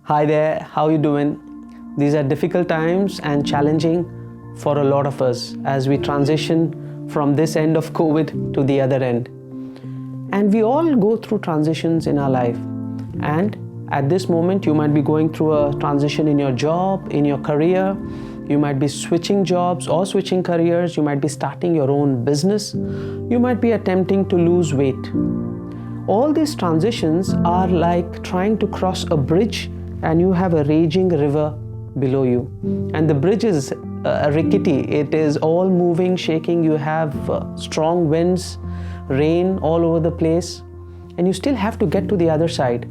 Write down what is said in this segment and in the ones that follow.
Hi there, how you doing? These are difficult times and challenging for a lot of us as we transition from this end of COVID to the other end. And we all go through transitions in our life. And at this moment, you might be going through a transition in your job, in your career. You might be switching jobs or switching careers. You might be starting your own business. You might be attempting to lose weight. All these transitions are like trying to cross a bridge and you have a raging river below you. And the bridge is rickety. It is all moving, shaking. You have strong winds, rain all over the place, and you still have to get to the other side.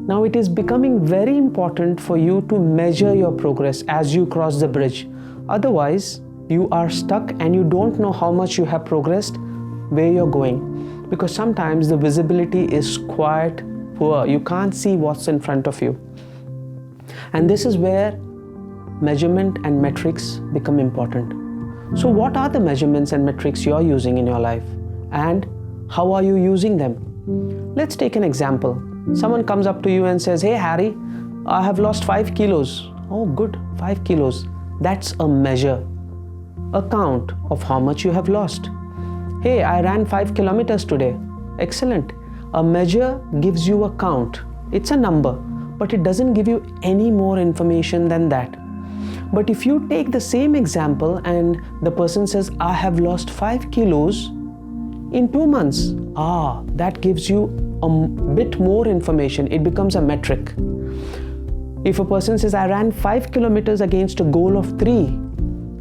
Now it is becoming very important for you to measure your progress as you cross the bridge. Otherwise, you are stuck and you don't know how much you have progressed, where you're going. Because sometimes the visibility is quite poor. You can't see what's in front of you. And this is where measurement and metrics become important. So what are the measurements and metrics you're using in your life? And how are you using them? Let's take an example. Someone comes up to you and says, "Hey Harry, I have lost 5 kilos. Oh good, 5 kilos. That's a measure, a count of how much you have lost. Hey, I ran 5 kilometers today. Excellent. A measure gives you a count. It's a number, but it doesn't give you any more information than that. But if you take the same example and the person says, I have lost 5 kilos in 2 months, that gives you a bit more information. It becomes a metric. If a person says, I ran 5 kilometers against a goal of 3,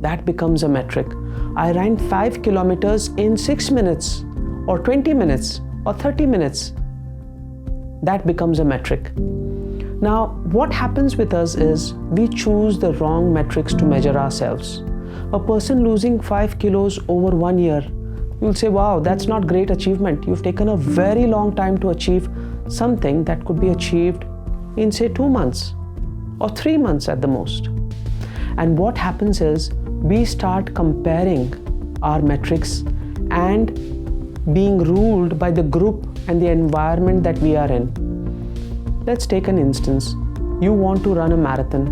that becomes a metric. I ran 5 kilometers in 6 minutes or 20 minutes or 30 minutes. That becomes a metric. Now, what happens with us is we choose the wrong metrics to measure ourselves. A person losing 5 kilos over 1 year, you'll say, wow, that's not great achievement. You've taken a very long time to achieve something that could be achieved in say 2 months or 3 months at the most. And what happens is we start comparing our metrics and being ruled by the group and the environment that we are in. Let's take an instance. You want to run a marathon,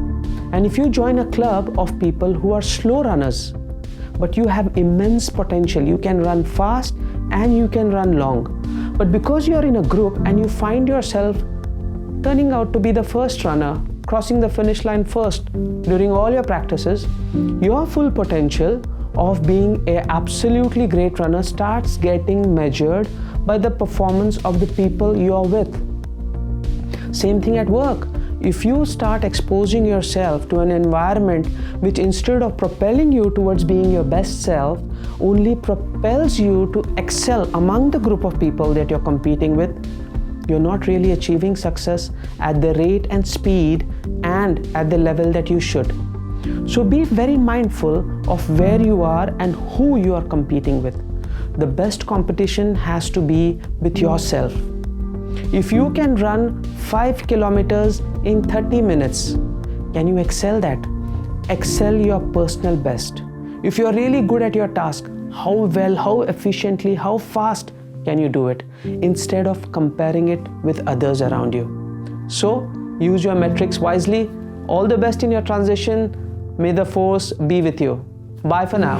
and if you join a club of people who are slow runners, but you have immense potential, you can run fast and you can run long. But because you are in a group and you find yourself turning out to be the first runner, crossing the finish line first during all your practices, your full potential of being an absolutely great runner starts getting measured by the performance of the people you are with. Same thing at work. If you start exposing yourself to an environment which, instead of propelling you towards being your best self, only propels you to excel among the group of people that you're competing with, you're not really achieving success at the rate and speed and at the level that you should. So be very mindful of where you are and who you are competing with. The best competition has to be with yourself. If you can run 5 kilometers in 30 minutes, can you excel that? Excel your personal best. If you are really good at your task, how well, how efficiently, how fast can you do it, instead of comparing it with others around you? So use your metrics wisely. All the best in your transition. May the force be with you. Bye for now.